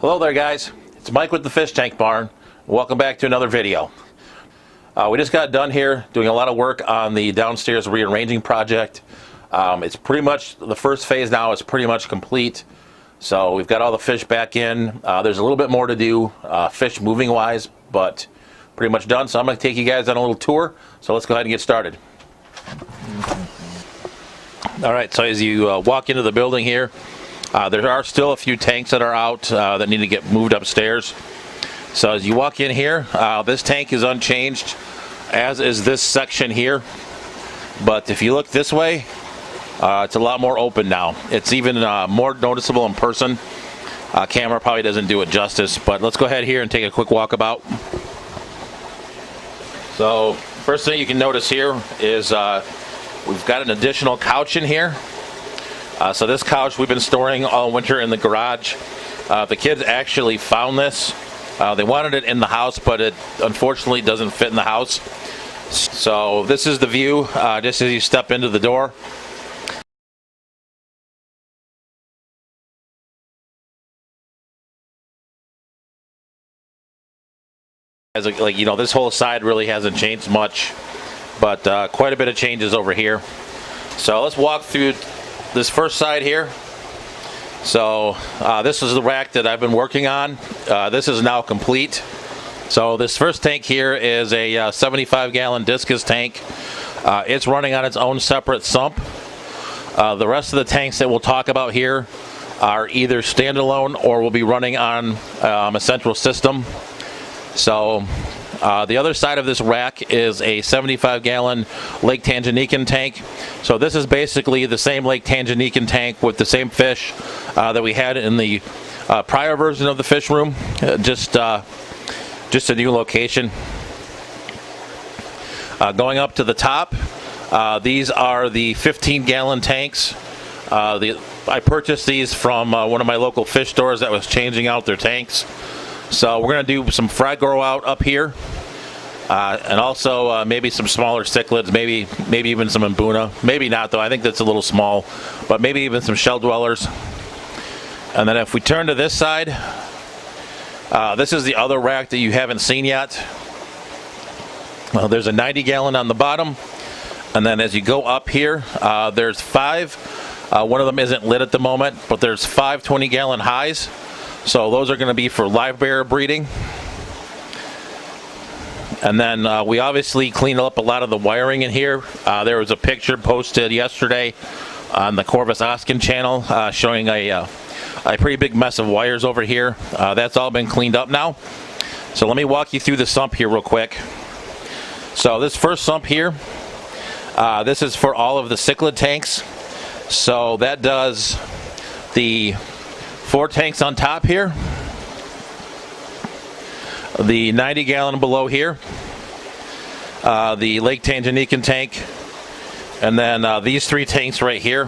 Hello there guys, it's Mike with the Fish Tank Barn. Welcome back to another video. We just got done here doing a lot of work on the downstairs rearranging project. It's pretty much, the first phase now is pretty much complete. So we've got all the fish back in. There's a little bit more to do fish moving wise, but pretty much done. So I'm going to take you guys on a little tour. So let's go ahead and get started. Alright, so as you walk into the building here, there are still a few tanks that are out that need to get moved upstairs. So as you walk in here, this tank is unchanged, as is this section here. But if you look this way, it's a lot more open now. It's even more noticeable in person. Camera probably doesn't do it justice, but let's go ahead here and take a quick walkabout. So first thing you can notice here is we've got an additional couch in here. So this couch we've been storing all winter in the garage. The kids actually found this. They wanted it in the house, but it unfortunately doesn't fit in the house. So this is the view just as you step into the door. As like you know, this whole side really hasn't changed much, but quite a bit of changes over here. So let's walk through this first side here. So this is the rack that I've been working on. This is now complete. So this first tank here is a 75-gallon discus tank. It's running on its own separate sump. The rest of the tanks that we'll talk about here are either standalone or will be running on a central system. So the other side of this rack is a 75-gallon Lake Tanganyika tank. So this is basically the same Lake Tanganyika tank with the same fish that we had in the prior version of the fish room, just a new location. Going up to the top, these are the 15-gallon tanks. I purchased these from one of my local fish stores that was changing out their tanks. So we're going to do some fry grow out up here. And also maybe some smaller cichlids, maybe even some mbuna. Maybe not though, I think that's a little small, but maybe even some shell dwellers. And then if we turn to this side, this is the other rack that you haven't seen yet. Well, there's a 90-gallon on the bottom, and then as you go up here, there's 5. One of them isn't lit at the moment, but there's 5 20-gallon highs. So those are going to be for live bearer breeding. And then we obviously cleaned up a lot of the wiring in here. There was a picture posted yesterday on the Corvus Oskin channel showing a pretty big mess of wires over here. That's all been cleaned up now. So let me walk you through the sump here real quick. So this first sump here, this is for all of the cichlid tanks. So that does the 4 tanks on top here, the 90-gallon below here, the Lake Tanganyika tank, and then these 3 tanks right here.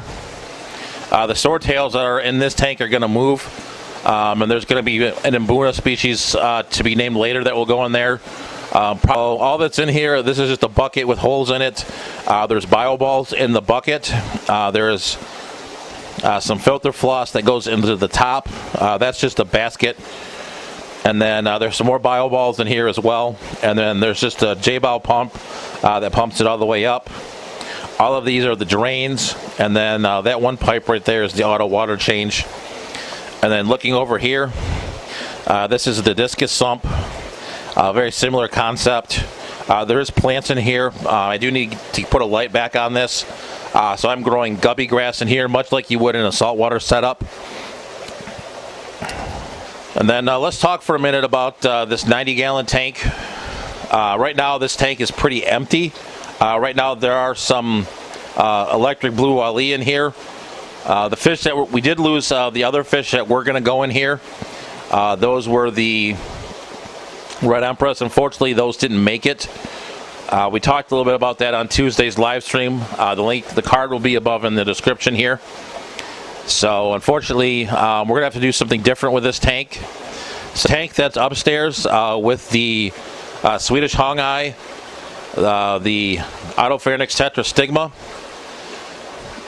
The swordtails that are in this tank are going to move, and there's going to be an mbuna species to be named later that will go in there. All that's in here, this is just a bucket with holes in it. There's bioballs in the bucket. There's some filter floss that goes into the top. That's just a basket. And then there's some more bioballs in here as well. And then there's just a J-bow pump that pumps it all the way up. All of these are the drains. And then that one pipe right there is the auto water change. And then looking over here, this is the discus sump. Very similar concept. There is plants in here. I do need to put a light back on this. So I'm growing gubby grass in here, much like you would in a saltwater setup. And then let's talk for a minute about this 90-gallon tank. Right now this tank is pretty empty. Right now there are some electric blue walleye in here. The fish that we did lose, the other fish that were going to go in here, those were the Red Empress. Unfortunately, those didn't make it. We talked a little bit about that on Tuesday's live stream. The card will be above in the description here. So unfortunately, we're going to have to do something different with this tank. It's a tank that's upstairs with the Swedish Hongeye, the Autopharynx tetrastigma,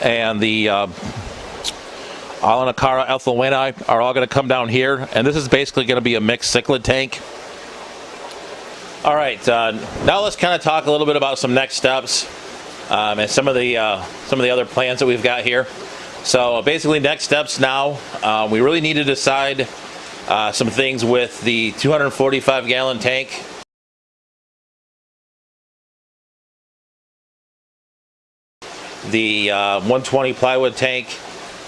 and the all in a Cara Ethylene are all going to come down here, and this is basically going to be a mixed cichlid tank. All right, now let's kind of talk a little bit about some next steps and some of the other plans that we've got here. So basically, next steps now, we really need to decide some things with the 245-gallon tank. The 120 plywood tank,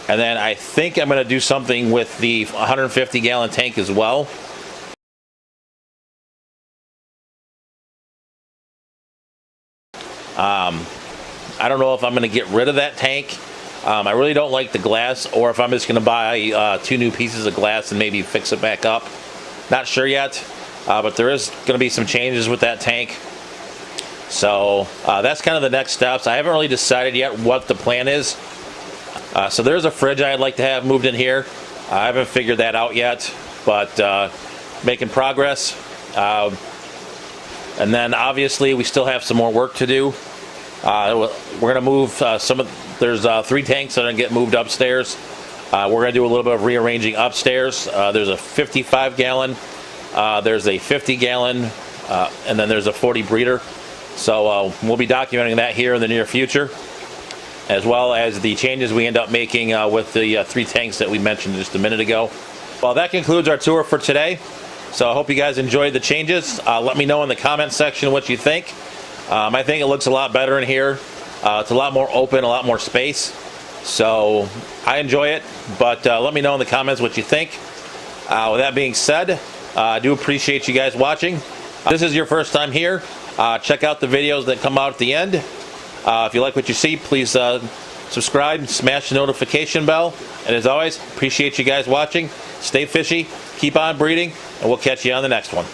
and then I think I'm going to do something with the 150-gallon tank as well. I don't know if I'm going to get rid of that tank. I really don't like the glass, or if I'm just going to buy 2 new pieces of glass and maybe fix it back up. Not sure yet, but there is going to be some changes with that tank. So that's kind of the next steps. I haven't really decided yet what the plan is. So there's a fridge I'd like to have moved in here. I haven't figured that out yet, but making progress. And then obviously we still have some more work to do. We're going to move there's 3 tanks that are going to get moved upstairs. We're going to do a little bit of rearranging upstairs. There's a 55-gallon, there's a 50-gallon, and then there's a 40 breeder. So we'll be documenting that here in the near future, as well as the changes we end up making with the 3 tanks that we mentioned just a minute ago. Well, that concludes our tour for today. So I hope you guys enjoyed the changes. Let me know in the comment section what you think. I think it looks a lot better in here. It's a lot more open, a lot more space. So I enjoy it, but let me know in the comments what you think. With that being said, I do appreciate you guys watching. If this is your first time here, check out the videos that come out at the end. If you like what you see, please subscribe, smash the notification bell. And as always, appreciate you guys watching. Stay fishy, keep on breeding, and we'll catch you on the next one.